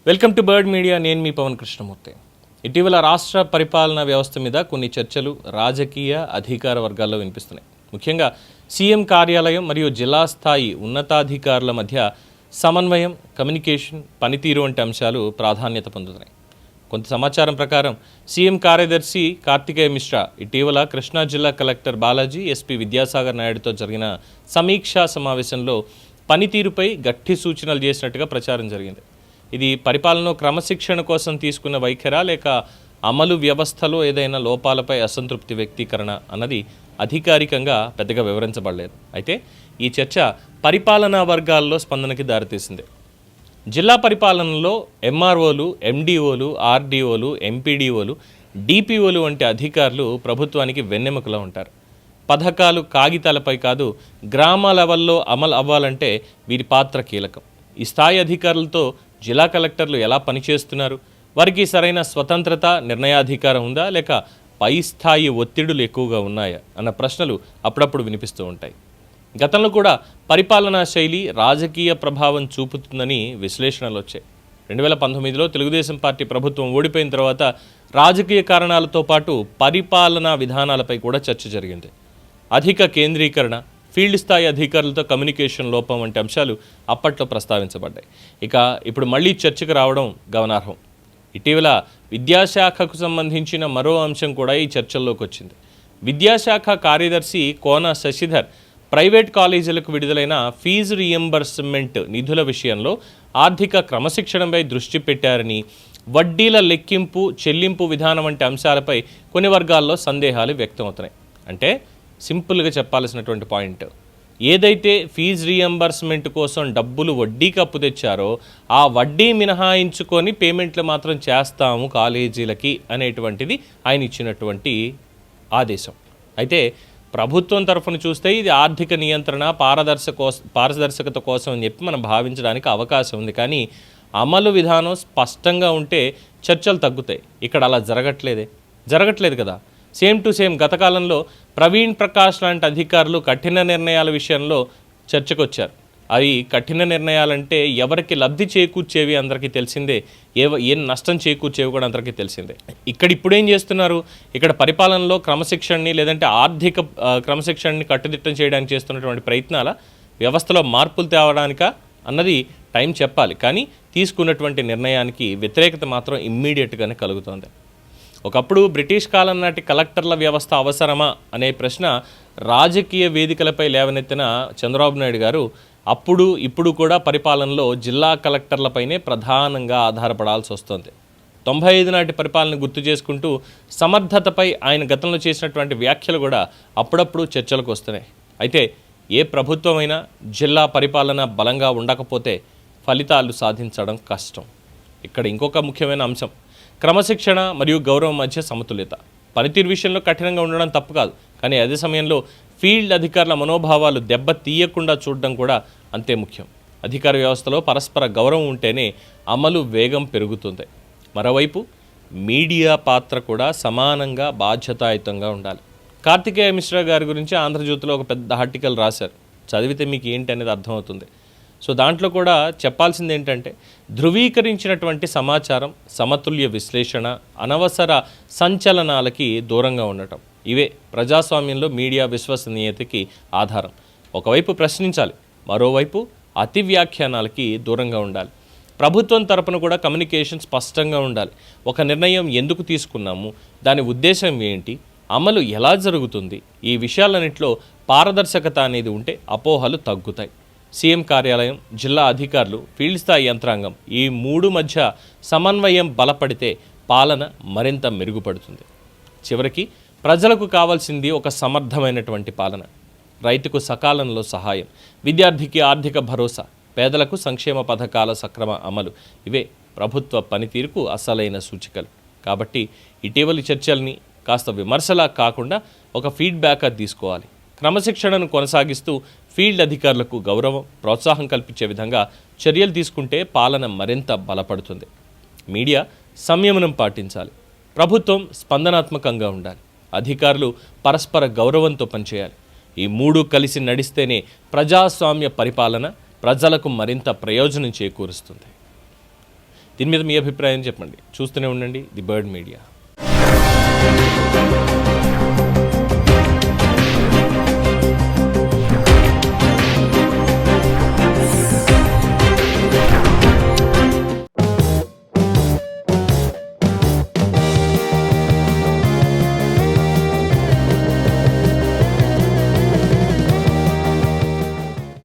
Welcome to bird media. నేను మీ పవన్ కృష్ణమూర్తి. ఇటీవల రాష్ట్ర పరిపాలనా వ్యవస్థ మీద కొన్ని చర్చలు రాజకీయ అధికార వర్గాల్లో వినిపిస్తున్నాయి. ముఖ్యంగా సీఎం కార్యాలయం మరియు జిల్లా స్థాయి ఉన్నతాధికారుల మధ్య సమన్వయం, కమ్యూనికేషన్, పనితీరు వంటి అంశాలు ప్రాధాన్యత పొందుతున్నాయి. కొంత సమాచారం ప్రకారం సీఎం కార్యదర్శి కార్తికేయ మిశ్రా ఇటీవల కృష్ణా జిల్లా కలెక్టర్ బాలాజీ, ఎస్పీ విద్యాసాగర్ నాయుడుతో జరిగిన సమీక్షా సమావేశంలో పనితీరుపై గట్టి సూచనలు చేసినట్టుగా ప్రచారం జరిగింది. ఇది పరిపాలన క్రమశిక్షణ కోసం తీసుకున్న వైఖరా లేక అమలు వ్యవస్థలో ఏదైనా లోపాలపై అసంతృప్తి వ్యక్తీకరణ అన్నది అధికారికంగా పెద్దగా వివరించబడలేదు. అయితే ఈ చర్చ పరిపాలనా వర్గాల్లో స్పందనకి దారితీసింది. జిల్లా పరిపాలనలో ఎంఆర్ఓలు, ఎండిఓలు, ఆర్డీఓలు, ఎంపీడీఓలు, డిపిఓలు వంటి అధికారులు ప్రభుత్వానికి వెన్నెముకలా ఉంటారు. పథకాలు కాగితాలపై కాదు, గ్రామ లెవెల్లో అమలు అవ్వాలంటే వీరి పాత్ర కీలకం. ఈ స్థాయి అధికారులతో జిల్లా కలెక్టర్లు ఎలా పనిచేస్తున్నారు? వారికి సరైన స్వతంత్రత, నిర్ణయాధికారం ఉందా లేక పై స్థాయి ఒత్తిడులు ఎక్కువగా ఉన్నాయా అన్న ప్రశ్నలు అప్పుడప్పుడు వినిపిస్తూ ఉంటాయి. గతంలో కూడా పరిపాలనా శైలి రాజకీయ ప్రభావం చూపుతుందని విశ్లేషణలు వచ్చాయి. 2019లో తెలుగుదేశం పార్టీ ప్రభుత్వం ఓడిపోయిన తర్వాత రాజకీయ కారణాలతో పాటు పరిపాలనా విధానాలపై కూడా చర్చ జరిగింది. అధిక కేంద్రీకరణ, ఫీల్డ్ స్థాయి అధికారులతో కమ్యూనికేషన్ లోపం వంటి అంశాలు అప్పట్లో ప్రస్తావించబడ్డాయి. ఇక ఇప్పుడు మళ్ళీ చర్చకు రావడం గమనార్హం. ఇటీవల విద్యాశాఖకు సంబంధించిన మరో అంశం కూడా ఈ చర్చల్లోకి వచ్చింది. విద్యాశాఖ కార్యదర్శి కోన శశిధర్ ప్రైవేట్ కాలేజీలకు విడుదలైన ఫీజు రీయింబర్స్మెంట్ నిధుల విషయంలో ఆర్థిక క్రమశిక్షణపై దృష్టి పెట్టారని, వడ్డీల లెక్కింపు, చెల్లింపు విధానం వంటి అంశాలపై కొన్ని వర్గాల్లో సందేహాలు వ్యక్తమవుతున్నాయి. అంటే సింపుల్గా చెప్పాల్సినటువంటి పాయింట్, ఏదైతే ఫీజు రీయింబర్స్మెంట్ కోసం డబ్బులు వడ్డీకి అప్పు తెచ్చారో ఆ వడ్డీ మినహాయించుకొని పేమెంట్లు మాత్రం చేస్తాము కాలేజీలకి అనేటువంటిది ఆయన ఇచ్చినటువంటి ఆదేశం. అయితే ప్రభుత్వం తరఫున చూస్తే ఇది ఆర్థిక నియంత్రణ, పారదర్శకత కోసం అని చెప్పి మనం భావించడానికి అవకాశం ఉంది. కానీ అమలు విధానం స్పష్టంగా ఉంటే చర్చలు తగ్గుతాయి. ఇక్కడ అలా జరగట్లేదు కదా. సేమ్ టు సేమ్ గత కాలంలో ప్రవీణ్ ప్రకాష్ లాంటి అధికారులు కఠిన నిర్ణయాల విషయంలో చర్చకొచ్చారు. అవి కఠిన నిర్ణయాలంటే ఎవరికి లబ్ధి చేకూర్చేవి అందరికీ తెలిసిందే, ఏం నష్టం చేకూర్చేవి కూడా అందరికీ తెలిసిందే. ఇప్పుడేం చేస్తున్నారు? ఇక్కడ పరిపాలనలో క్రమశిక్షణని లేదంటే ఆర్థిక క్రమశిక్షణని కట్టుదిట్టం చేయడానికి చేస్తున్నటువంటి ప్రయత్నాల వ్యవస్థలో మార్పులు తేవడానిక అన్నది టైం చెప్పాలి. కానీ తీసుకున్నటువంటి నిర్ణయానికి వ్యతిరేకత మాత్రం ఇమ్మీడియట్గానే కలుగుతుంది. ఒకప్పుడు బ్రిటిష్ కాలం నాటి కలెక్టర్ల వ్యవస్థ అవసరమా అనే ప్రశ్న రాజకీయ వేదికలపై లేవనెత్తిన చంద్రబాబు నాయుడు గారు ఇప్పుడు కూడా పరిపాలనలో జిల్లా కలెక్టర్లపైనే ప్రధానంగా ఆధారపడాల్సి వస్తుంది. 95 నాటి పరిపాలన గుర్తు చేసుకుంటూ సమర్థతపై ఆయన గతంలో చేసినటువంటి వ్యాఖ్యలు కూడా అప్పుడప్పుడు చర్చలకు వస్తున్నాయి. అయితే ఏ ప్రభుత్వమైనా జిల్లా పరిపాలన బలంగా ఉండకపోతే ఫలితాలు సాధించడం కష్టం. ఇక్కడ ఇంకొక ముఖ్యమైన అంశం క్రమశిక్షణ మరియు గౌరవం మధ్య సమతుల్యత. పనితీరు విషయంలో కఠినంగా ఉండడం తప్పు కాదు, కానీ అదే సమయంలో ఫీల్డ్ అధికారుల మనోభావాలు దెబ్బ తీయకుండా చూడడం కూడా అంతే ముఖ్యం. అధికార వ్యవస్థలో పరస్పర గౌరవం ఉంటేనే అమలు వేగం పెరుగుతుంది. మరోవైపు మీడియా పాత్ర కూడా సమానంగా బాధ్యతాయుతంగా ఉండాలి. కార్తికేయ మిశ్రా గారి గురించి ఆంధ్రజ్యోతిలో ఒక పెద్ద ఆర్టికల్ రాశారు. చదివితే మీకు ఏంటి అనేది అర్థమవుతుంది. సో దాంట్లో కూడా చెప్పాల్సింది ఏంటంటే ధృవీకరించినటువంటి సమాచారం, సమతుల్య విశ్లేషణ, అనవసర సంచలనాలకి దూరంగా ఉండటం, ఇవే ప్రజాస్వామ్యంలో మీడియా విశ్వసనీయతకి ఆధారం. ఒకవైపు ప్రశ్నించాలి, మరోవైపు అతి వ్యాఖ్యానాలకి దూరంగా ఉండాలి. ప్రభుత్వం తరపున కూడా కమ్యూనికేషన్ స్పష్టంగా ఉండాలి. ఒక నిర్ణయం ఎందుకు తీసుకున్నాము, దాని ఉద్దేశం ఏంటి, అమలు ఎలా జరుగుతుంది, ఈ విషయాలన్నింటిలో పారదర్శకత అనేది ఉంటే అపోహలు తగ్గుతాయి. సీఎం కార్యాలయం, జిల్లా అధికారులు, ఫీల్డ్ స్థాయి యంత్రాంగం ఈ మూడు మధ్య సమన్వయం బలపడితే పాలన మరింత మెరుగుపడుతుంది. చివరికి ప్రజలకు కావాల్సింది ఒక సమర్థమైనటువంటి పాలన, రైతుకు సకాలంలో సహాయం, విద్యార్థికి ఆర్థిక భరోసా, పేదలకు సంక్షేమ పథకాల సక్రమ అమలు. ఇవే ప్రభుత్వ పనితీరుకు అసలైన సూచికలు. కాబట్టి ఇటీవలి చర్చల్ని కాస్త విమర్శలా కాకుండా ఒక ఫీడ్బ్యాక్గా తీసుకోవాలి. క్రమశిక్షణను కొనసాగిస్తూ ఫీల్డ్ అధికారులకు గౌరవం, ప్రోత్సాహం కల్పించే విధంగా చర్యలు తీసుకుంటే పాలన మరింత బలపడుతుంది. మీడియా సంయమనం పాటించాలి. ప్రభుత్వం స్పందనాత్మకంగా ఉండాలి. అధికారులు పరస్పర గౌరవంతో పనిచేయాలి. ఈ మూడు కలిసి నడిస్తేనే ప్రజాస్వామ్య పరిపాలన ప్రజలకు మరింత ప్రయోజనం చేకూరుస్తుంది. దీని మీద మీ అభిప్రాయం చెప్పండి. చూస్తూనే ఉండండి ది బర్డ్ మీడియా.